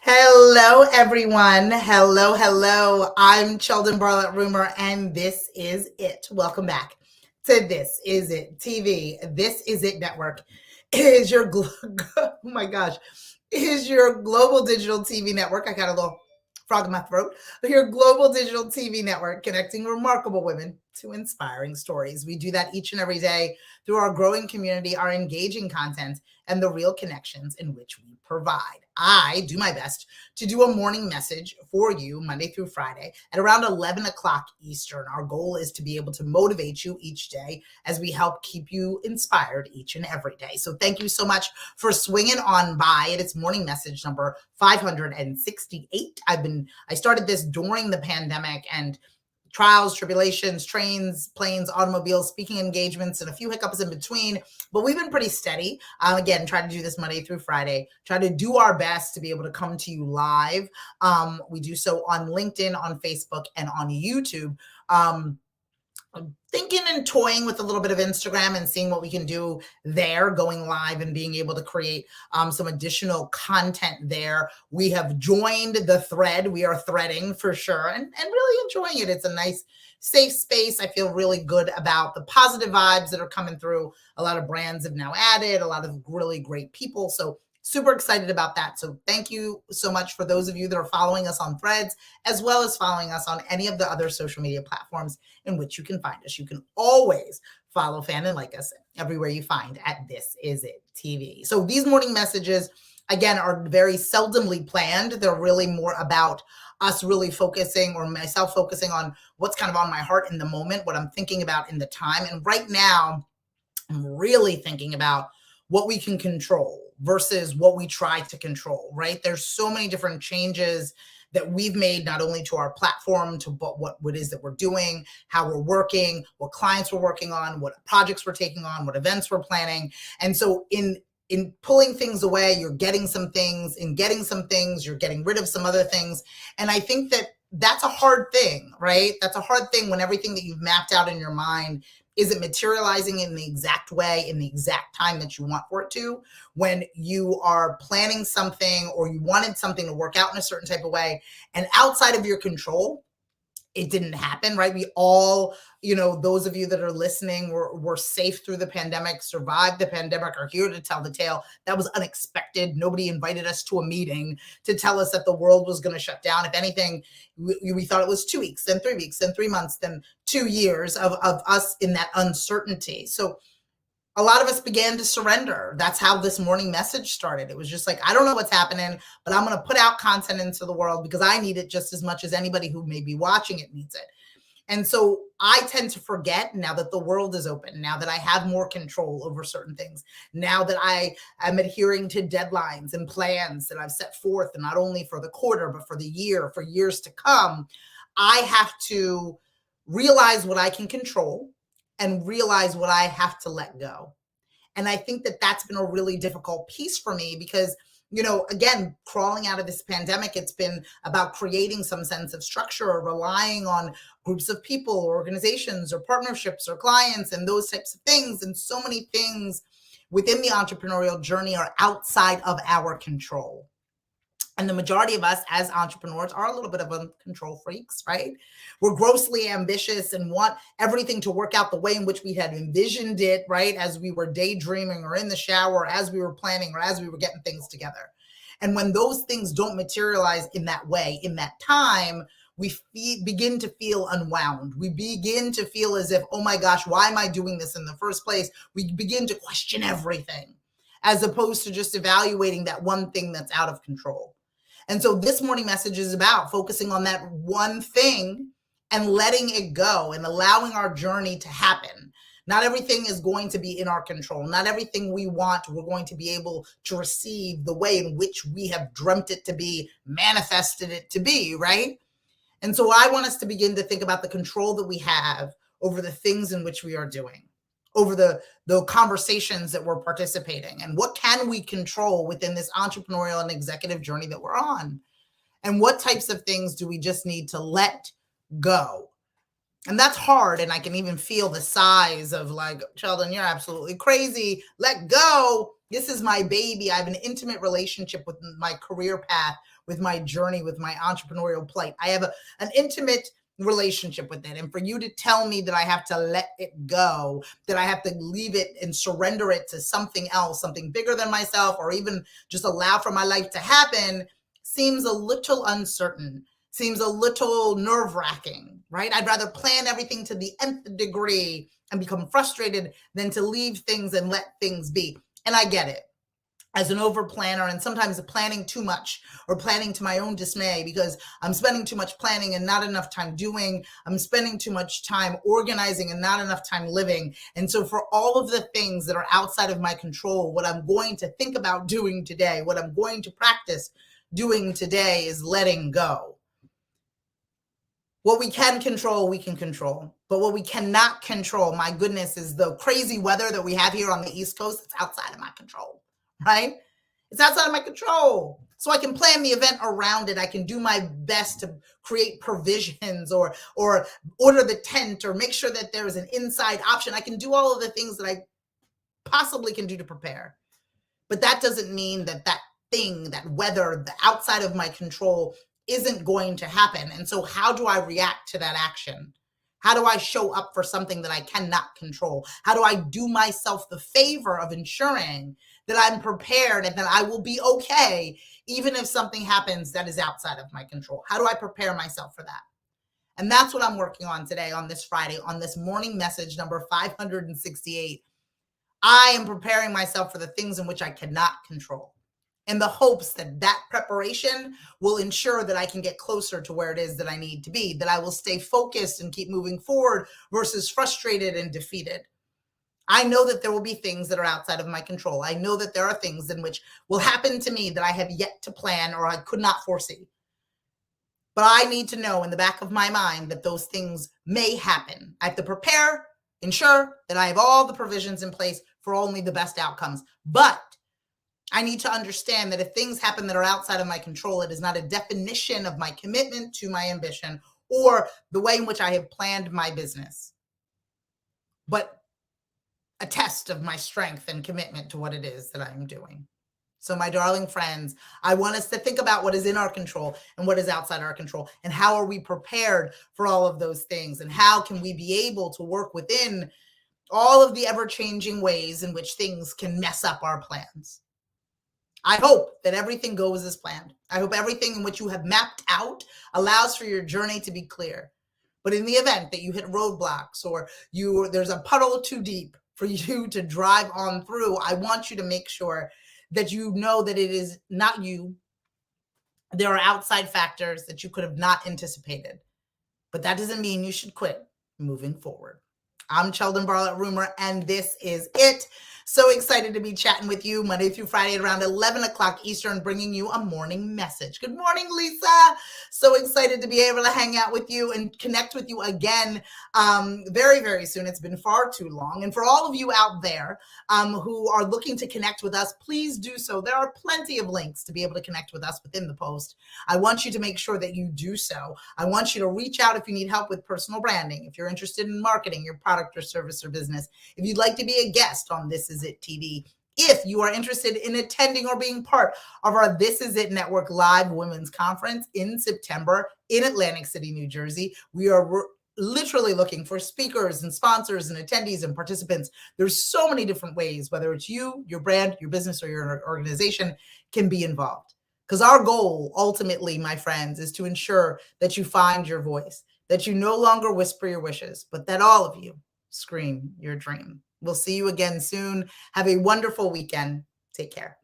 Hello, everyone. Hello, hello. I'm Cheldin Barlattt Rumer, and this is it. Welcome back to This Is It TV. This Is It Network is your oh my gosh, is your global digital TV network. I got a little frog in my throat. Your global digital TV network connecting remarkable women to inspiring stories. We do that each and every day through our growing community, our engaging content, and the real connections in which we provide. I do my best to do a morning message for you Monday through Friday at around 11 o'clock Eastern. Our goal is to be able to motivate you each day as we help keep you inspired each and every day. So thank you so much for swinging on by. It's morning message number 568. I started this during the pandemic, and trials, tribulations, trains, planes, automobiles, speaking engagements, and a few hiccups in between. But we've been pretty steady. Again, try to do this Monday through Friday. Try to do our best to be able to come to you live. We do so on LinkedIn, on Facebook, and on YouTube. I'm thinking and toying with a little bit of Instagram and seeing what we can do there, going live and being able to create some additional content there. We have joined the thread. We are threading for sure and really enjoying it. It's a nice, safe space. I feel really good about the positive vibes that are coming through. A lot of brands have now added, a lot of really great people. So super excited about that. So thank you so much for those of you that are following us on Threads, as well as following us on any of the other social media platforms in which you can find us. You can always follow, fan, and like us everywhere you find at This Is It TV. So these morning messages, again, are very seldomly planned. They're really more about us really focusing, or myself focusing on what's kind of on my heart in the moment, what I'm thinking about in the time. And right now, I'm really thinking about what we can control versus what we try to control, right? There's so many different changes that we've made, not only to our platform, to what it is that we're doing, how we're working, what clients we're working on, what projects we're taking on, what events we're planning. And so in pulling things away, you're getting some things. In getting some things, you're getting rid of some other things. And I think that that's a hard thing, right? That's a hard thing when everything that you've mapped out in your mind isn't materializing in the exact way, in the exact time that you want for it to. When you are planning something or you wanted something to work out in a certain type of way and outside of your control, it didn't happen, right? We all, those of you that are listening were safe through the pandemic, survived the pandemic, are here to tell the tale. That was unexpected. Nobody invited us to a meeting to tell us that the world was going to shut down. If anything, we thought it was 2 weeks, then 3 weeks, then 3 months, then 2 years of us in that uncertainty. So a lot of us began to surrender. That's how this morning message started. It was just like, I don't know what's happening, but I'm going to put out content into the world because I need it just as much as anybody who may be watching it needs it. And so I tend to forget, now that the world is open, now that I have more control over certain things, now that I am adhering to deadlines and plans that I've set forth, and not only for the quarter, but for the year, for years to come, I have to realize what I can control and realize what I have to let go. And I think that that's been a really difficult piece for me because, again, crawling out of this pandemic, it's been about creating some sense of structure, or relying on groups of people or organizations or partnerships or clients and those types of things. And so many things within the entrepreneurial journey are outside of our control. And the majority of us as entrepreneurs are a little bit of control freaks, right? We're grossly ambitious and want everything to work out the way in which we had envisioned it, right? As we were daydreaming or in the shower, or as we were planning, or as we were getting things together. And when those things don't materialize in that way, in that time, we begin to feel unwound. We begin to feel as if, oh my gosh, why am I doing this in the first place? We begin to question everything, as opposed to just evaluating that one thing that's out of control. And so this morning message is about focusing on that one thing and letting it go and allowing our journey to happen. Not everything is going to be in our control. Not everything we want, we're going to be able to receive the way in which we have dreamt it to be, manifested it to be, right? And so I want us to begin to think about the control that we have over the things in which we are doing, over the conversations that we're participating, and what can we control within this entrepreneurial and executive journey that we're on, and what types of things do we just need to let go. And that's hard. And I can even feel the sighs of like, Cheldin, you're absolutely crazy. Let go. This is my baby. I have an intimate relationship with my career path, with my journey, with my entrepreneurial plight. I have an intimate relationship with it. And for you to tell me that I have to let it go, that I have to leave it and surrender it to something else, something bigger than myself, or even just allow for my life to happen, seems a little uncertain, seems a little nerve-wracking, right? I'd rather plan everything to the nth degree and become frustrated than to leave things and let things be. And I get it as an over planner, and sometimes planning too much or planning to my own dismay, because I'm spending too much planning and not enough time doing. I'm spending too much time organizing and not enough time living. And so for all of the things that are outside of my control, what I'm going to think about doing today, what I'm going to practice doing today is letting go. What we can control, we can control. But what we cannot control, my goodness, is the crazy weather that we have here on the East Coast. It's outside of my control, right? It's outside of my control. So I can plan the event around it. I can do my best to create provisions or order the tent or make sure that there is an inside option. I can do all of the things that I possibly can do to prepare. But that doesn't mean that that thing, that weather, the outside of my control isn't going to happen. And so how do I react to that action? How do I show up for something that I cannot control? How do I do myself the favor of ensuring that I'm prepared and that I will be okay, even if something happens that is outside of my control? How do I prepare myself for that? And that's what I'm working on today, on this Friday, on this morning message number 568. I am preparing myself for the things in which I cannot control, in the hopes that that preparation will ensure that I can get closer to where it is that I need to be, that I will stay focused and keep moving forward versus frustrated and defeated. I know that there will be things that are outside of my control. I know that there are things in which will happen to me that I have yet to plan or I could not foresee. But I need to know in the back of my mind that those things may happen. I have to prepare, ensure that I have all the provisions in place for only the best outcomes. But I need to understand that if things happen that are outside of my control, it is not a definition of my commitment to my ambition or the way in which I have planned my business, but a test of my strength and commitment to what it is that I'm doing. So my darling friends, I want us to think about what is in our control and what is outside our control, and how are we prepared for all of those things, and how can we be able to work within all of the ever-changing ways in which things can mess up our plans. I hope that everything goes as planned. I hope everything in which you have mapped out allows for your journey to be clear. But in the event that you hit roadblocks or there's a puddle too deep for you to drive on through, I want you to make sure that you know that it is not you. There are outside factors that you could have not anticipated. But that doesn't mean you should quit moving forward. I'm Cheldin Barlattt Rumer, and this is it. So excited to be chatting with you Monday through Friday at around 11 o'clock Eastern, bringing you a morning message. Good morning, Lisa. So excited to be able to hang out with you and connect with you again very, very soon. It's been far too long. And for all of you out there who are looking to connect with us, please do so. There are plenty of links to be able to connect with us within the post. I want you to make sure that you do so. I want you to reach out if you need help with personal branding, if you're interested in marketing your product or service or business, if you'd like to be a guest on This Is It TV, if you are interested in attending or being part of our This Is It Network Live Women's Conference in September in Atlantic City, New Jersey. We are literally looking for speakers and sponsors and attendees and participants. There's so many different ways, whether it's you, your brand, your business, or your organization can be involved. Because our goal ultimately, my friends, is to ensure that you find your voice, that you no longer whisper your wishes, but that all of you scream your dream. We'll see you again soon. Have a wonderful weekend. Take care.